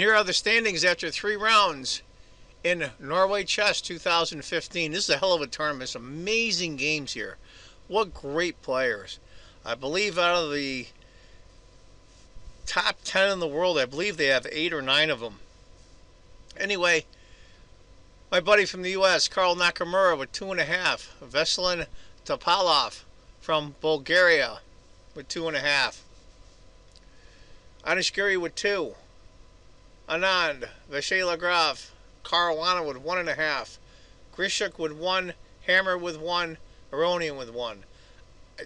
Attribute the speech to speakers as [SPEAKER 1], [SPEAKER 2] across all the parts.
[SPEAKER 1] here are the standings after 3 rounds in Norway Chess 2015. This is a hell of a tournament. Some amazing games here. What great players. I believe out of the top 10 in the world, I believe they have 8 or 9 of them. Anyway, my buddy from the U.S., Karl Nakamura with 2.5. Veselin Topalov from Bulgaria with 2.5. Giri with 2. Anand Vishalagraf Caruana with 1.5. Grishuk with 1. Hammer with 1. Aronian with 1.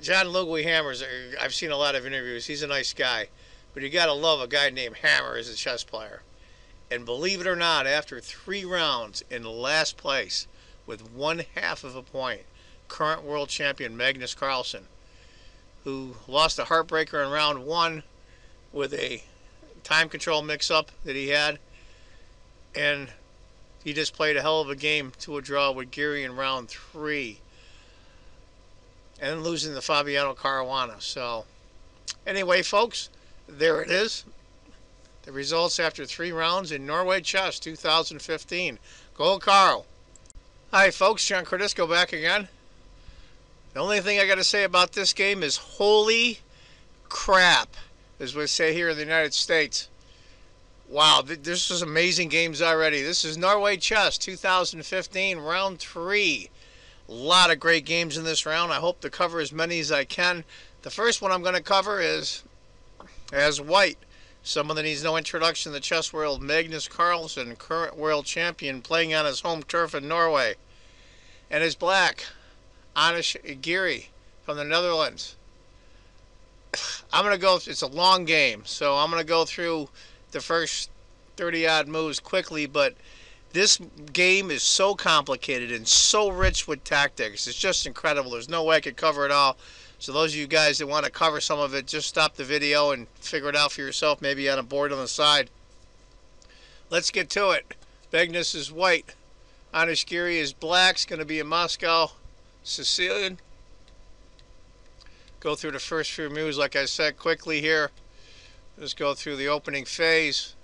[SPEAKER 1] John Lugui Hammers, I've seen a lot of interviews. He's a nice guy. But you got to love a guy named Hammer as a chess player. And believe it or not, after 3 rounds in last place with 1/2 of a point, current world champion Magnus Carlsen, who lost a heartbreaker in round 1 with a time control mix-up that he had. And he just played a hell of a game to a draw with Giri in round 3. And losing to Fabiano Caruana. So, anyway, folks, there it is. The results after 3 rounds in Norway Chess 2015. Go Carl. Hi, folks. John Cordisco back again. The only thing I got to say about this game is holy crap, as we say here in the United States. Wow, this is amazing games already. This is Norway Chess 2015, round 3. A lot of great games in this round. I hope to cover as many as I can. The first one I'm going to cover is, as white, someone that needs no introduction in the chess world, Magnus Carlsen, current world champion, playing on his home turf in Norway. And as black, Anish Giri from the Netherlands. I'm going to go, it's a long game, so I'm going to go through the first 30-odd moves quickly, but this game is so complicated and so rich with tactics. It's just incredible. There's no way I could cover it all. So those of you guys that want to cover some of it, just stop the video and figure it out for yourself, maybe on a board on the side. Let's get to it. Magnus is white. Anish Giri is black. It's going to be in Moscow. Sicilian. Go through the first few moves, like I said, quickly here. Just go through the opening phase.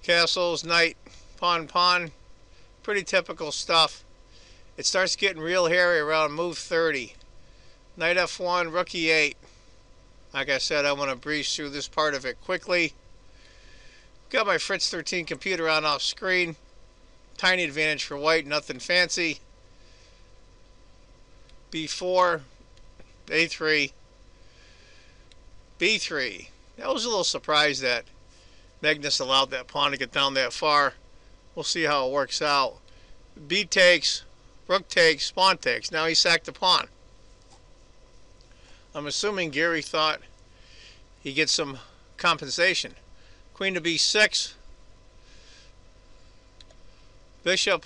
[SPEAKER 1] Castles, knight, pawn, pawn. Pretty typical stuff. It starts getting real hairy around move 30. Knight f1, rook e8. Like I said, I want to breeze through this part of it quickly. Got my Fritz 13 computer on off screen. Tiny advantage for white, nothing fancy. b4, a3, b3. I was a little surprised that Magnus allowed that pawn to get down that far. We'll see how it works out. B takes, rook takes, pawn takes. Now he sacked the pawn. I'm assuming Giri thought he gets some compensation. Queen to b6. Bishop,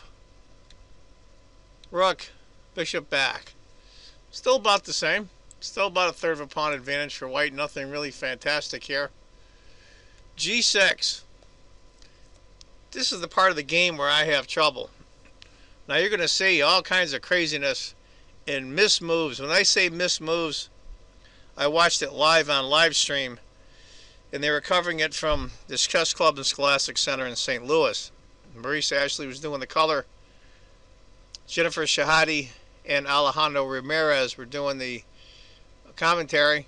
[SPEAKER 1] rook, bishop back. Still about the same. Still about a third of a pawn advantage for white. Nothing really fantastic here. G6. This is the part of the game where I have trouble. Now you're going to see all kinds of craziness in miss moves. When I say miss moves, I watched it live on live stream, and they were covering it from this chess club and Scholastic Center in St. Louis. Maurice Ashley was doing the color. Jennifer Shahadi and Alejandro Ramirez were doing the commentary.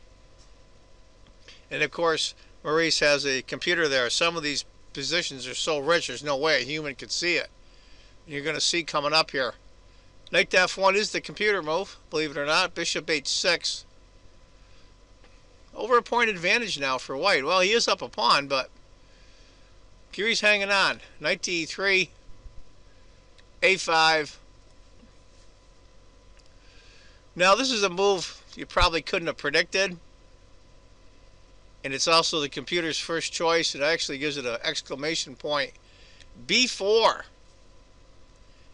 [SPEAKER 1] And of course, Maurice has a computer there. Some of these positions are so rich, there's no way a human could see it. You're going to see coming up here. Knight to f1 is the computer move, believe it or not. Bishop h6. Over a point advantage now for white. Well, he is up a pawn, but Giri's hanging on. Knight to e3, a5. Now, this is a move you probably couldn't have predicted. And it's also the computer's first choice. It actually gives it an exclamation point. b4.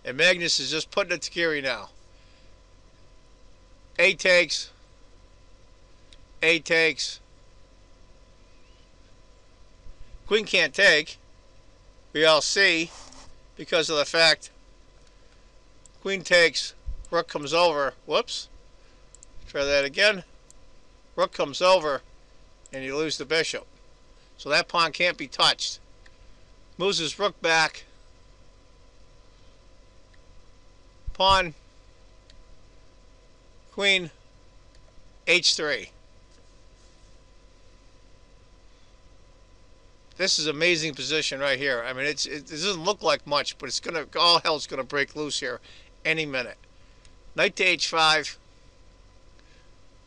[SPEAKER 1] And Magnus is just putting it to Giri now. A takes. A takes. Queen can't take. We all see, because of the fact queen takes, rook comes over. Whoops. Try that again. Rook comes over, and you lose the bishop. So that pawn can't be touched. Moves his rook back. Pawn. Queen. H3. This is amazing position right here. I mean, it doesn't look like much, but it's gonna, all hell's gonna break loose here any minute. Knight to H5.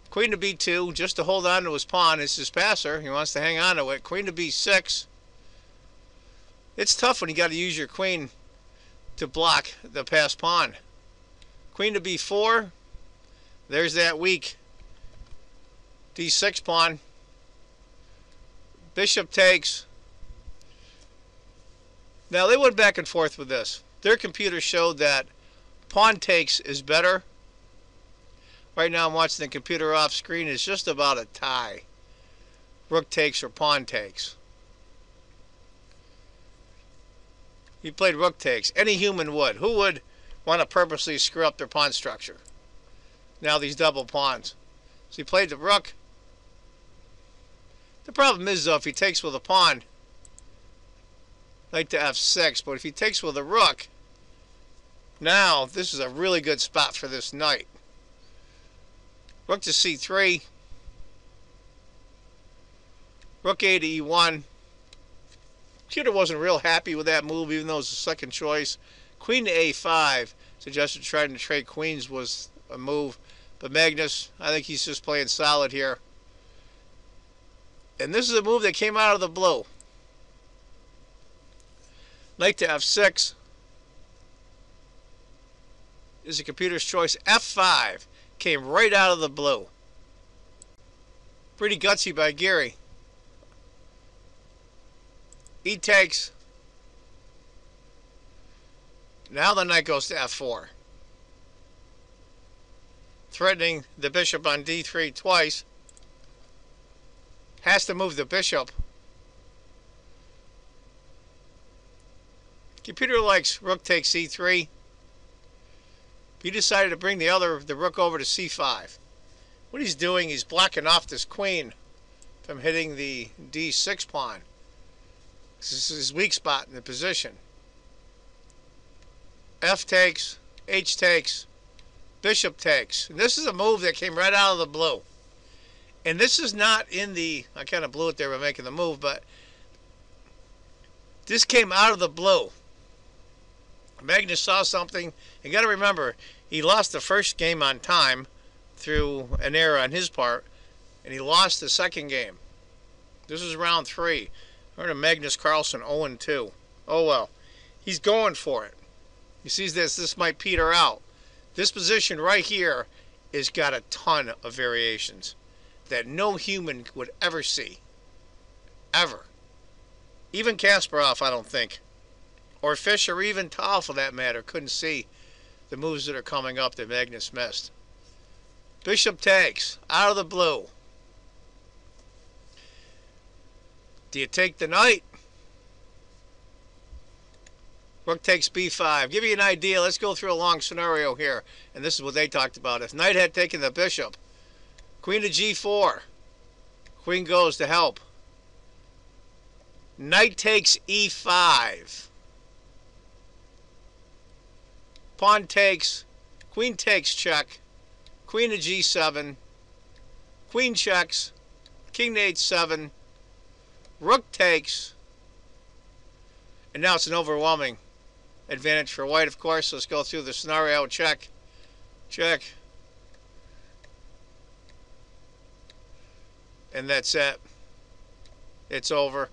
[SPEAKER 1] Queen to B2, just to hold on to his pawn. It's his passer. He wants to hang on to it. Queen to B6. It's tough when you got to use your queen to block the passed pawn. Queen to B4. There's that weak D6 pawn. Bishop takes. Now, they went back and forth with this. Their computer showed that pawn takes is better. Right now I'm watching the computer off screen. It's just about a tie. Rook takes or pawn takes. He played rook takes. Any human would. Who would want to purposely screw up their pawn structure? Now these double pawns. So he played the rook. The problem is, though, if he takes with a pawn, knight to F6, but if he takes with a rook, now this is a really good spot for this knight. Rook to C3. Rook A to E1. Computer wasn't real happy with that move, even though it was the second choice. Queen to A5. Suggested trying to trade queens was a move. But Magnus, I think he's just playing solid here. And this is a move that came out of the blue. Knight to F6 is the computer's choice. F5 came right out of the blue. Pretty gutsy by Giri. E takes. Now the knight goes to F4. Threatening the bishop on D3 twice. Has to move the bishop. Computer likes rook takes C3. He decided to bring the rook over to C5. What he's doing, he's blocking off this queen from hitting the D6 pawn. This is his weak spot in the position. F takes, H takes, bishop takes. And this is a move that came right out of the blue. And this is not in the, I kind of blew it there by making the move, but this came out of the blue. Magnus saw something. You got to remember, he lost the first game on time through an error on his part, and he lost the second game. This is round 3. We're to Magnus Carlsen 0-2. Oh well, he's going for it. He sees this might peter out. This position right here has got a ton of variations that no human would ever see. Ever. Even Kasparov, I don't think. Or Fish, or even Tal, for that matter, couldn't see the moves that are coming up that Magnus missed. Bishop takes, out of the blue. Do you take the knight? Rook takes B5. Give you an idea. Let's go through a long scenario here. And this is what they talked about. If knight had taken the bishop, queen to G4. Queen goes to help. Knight takes E5. Pawn takes. Queen takes check. Queen to G7. Queen checks. King to H7. Rook takes. And now it's an overwhelming advantage for white, of course. Let's go through the scenario. Check. Check. And that's it. It's over.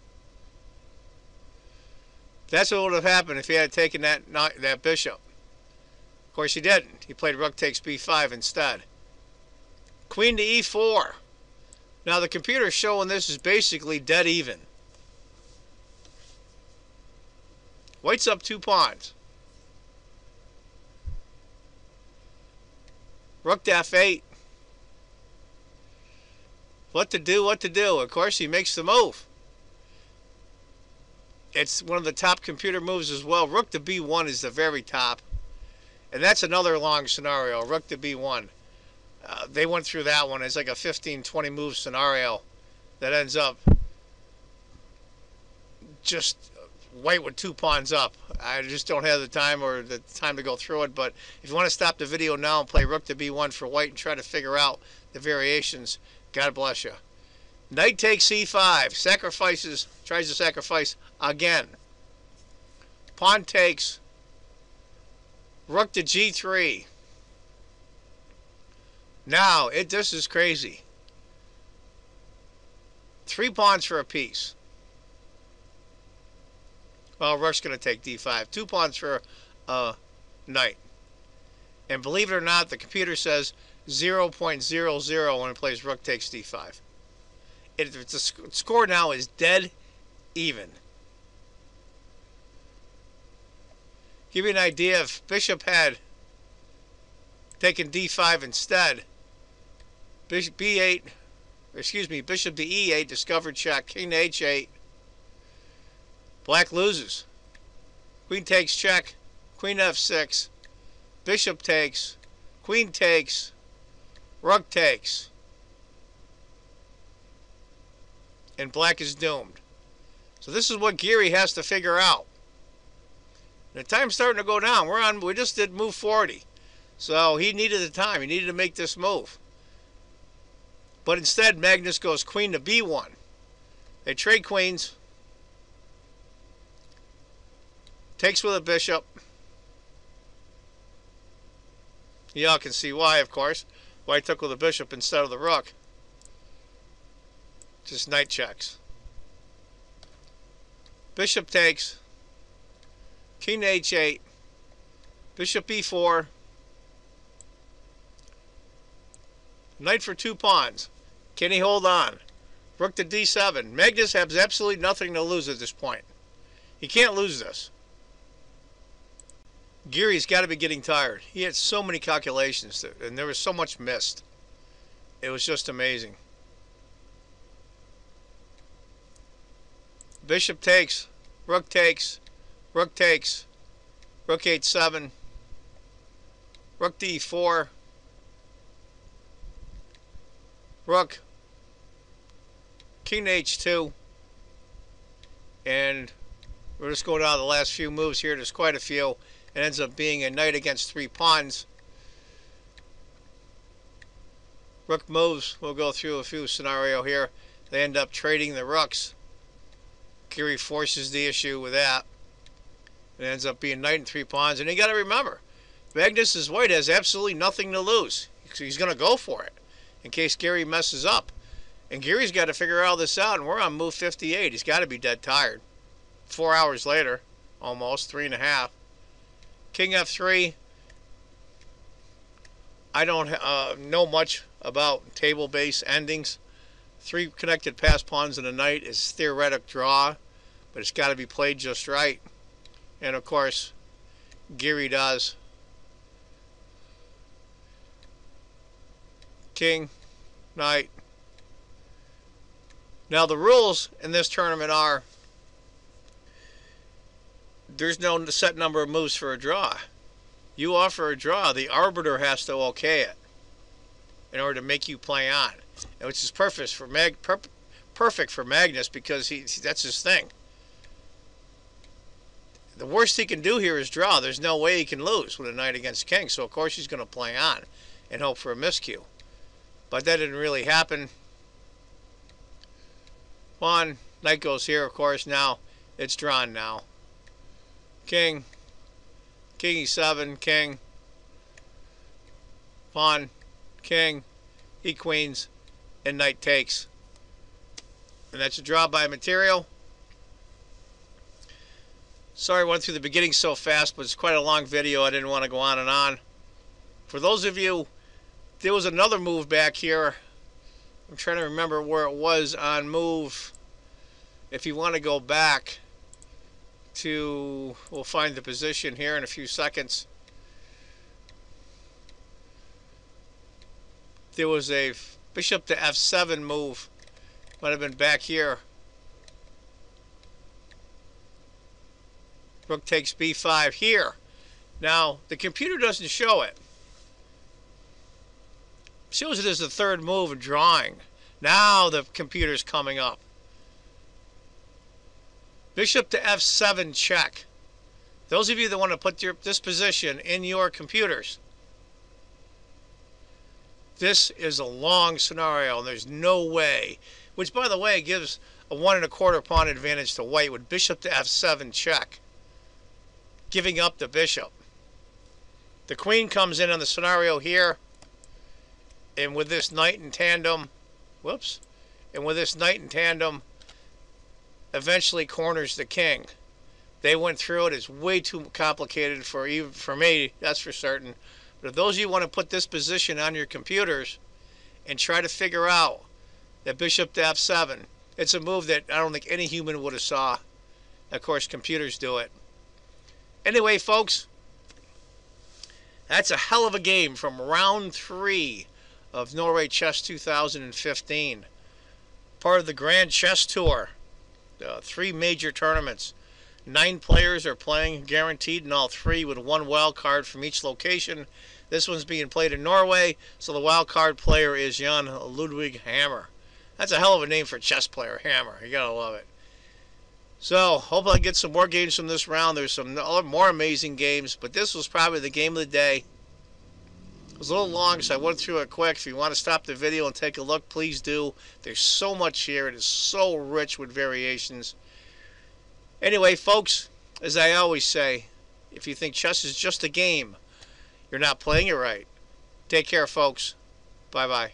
[SPEAKER 1] That's what would have happened if he had taken that bishop. Of course he didn't. He played rook takes B5 instead. Queen to E4. Now the computer showing this is basically dead even. White's up 2 pawns. Rook to F8. What to do, what to do. Of course he makes the move. It's one of the top computer moves as well. Rook to B1 is the very top. And that's another long scenario. Rook to B1. They went through that one. It's like a 15-20 move scenario that ends up just white with 2 pawns up. I just don't have the time or the time to go through it, but if you want to stop the video now and play rook to b1 for white and try to figure out the variations, God bless you. Knight takes c5, sacrifices, tries to sacrifice again. Pawn takes, rook to g3. Now, this is crazy. 3 pawns for a piece. Well, rook's going to take d5. 2 pawns for a knight. And believe it or not, the computer says 0.00 when it plays rook takes d5. The score now is dead even. Give you an idea, if bishop had taken d5 instead, bishop b8, bishop to e8, discovered check, king to h8, black loses. Queen takes check, queen f6, bishop takes, queen takes, rook takes, and black is doomed. So this is what Giri has to figure out. The time's starting to go down. We just did move 40. So he needed the time. He needed to make this move. But instead, Magnus goes queen to b1. They trade queens. Takes with a bishop. Y'all can see why, of course. Why he took with a bishop instead of the rook. Just knight checks. Bishop takes. King to h8. Bishop e4. Knight for 2 pawns. Can he hold on? Rook to d7. Magnus has absolutely nothing to lose at this point. He can't lose this. Giri's got to be getting tired. He had so many calculations, and there was so much missed. It was just amazing. Bishop takes. Rook takes. Rook takes. Rook h7. Rook d4. Rook. King to h2. And we're just going down the last few moves here. There's quite a few. It ends up being a knight against 3 pawns. Rook moves. We'll go through a few scenario here. They end up trading the rooks. Giri forces the issue with that. It ends up being knight and 3 pawns. And you got to remember, Magnus's white has absolutely nothing to lose. He's going to go for it in case Giri messes up. And Giri's got to figure all this out. And we're on move 58. He's got to be dead tired. 4 hours later, almost 3.5. King f3. I don't know much about table-based endings. 3 connected pass pawns and a knight is theoretic draw, but it's got to be played just right. And of course, Giri does. King, knight. Now the rules in this tournament are there's no set number of moves for a draw. You offer a draw, the arbiter has to okay it in order to make you play on, which is perfect for Magnus because that's his thing. The worst he can do here is draw. There's no way he can lose with a knight against king, so of course he's going to play on and hope for a miscue. But that didn't really happen. Pawn, knight goes here, of course. Now it's drawn now. King, king e7, king, pawn, king, e queens, and knight takes. And that's a draw by material. Sorry I went through the beginning so fast, but it's quite a long video. I didn't want to go on and on. For those of you, there was another move back here. I'm trying to remember where it was on move. If you want to go back to, we'll find the position here in a few seconds. There was a bishop to f7 move. Might have been back here. Rook takes b5 here. Now, the computer doesn't show it. It shows it as the third move of drawing. Now the computer's coming up. Bishop to f7 check. Those of you that want to put this position in your computers, this is a long scenario, and there's no way, which by the way gives a 1 1/4 pawn advantage to white with bishop to f7 check, giving up the bishop. The queen comes in on the scenario here, and with this knight in tandem, eventually corners the king. They went through it. It's way too complicated for me, that's for certain. But if those of you want to put this position on your computers and try to figure out that bishop to f7, it's a move that I don't think any human would have saw. Of course, computers do it. Anyway, folks, that's a hell of a game from round 3 of Norway Chess 2015. Part of the Grand Chess Tour. 3 major tournaments. 9 players are playing, guaranteed in all 3, with 1 wild card from each location. This one's being played in Norway, so the wild card player is Jan Ludwig Hammer. That's a hell of a name for a chess player, Hammer. You gotta love it. So, hope I get some more games from this round. There's some more amazing games, but this was probably the game of the day. It was a little long, so I went through it quick. If you want to stop the video and take a look, please do. There's so much here. It is so rich with variations. Anyway, folks, as I always say, if you think chess is just a game, you're not playing it right. Take care, folks. Bye-bye.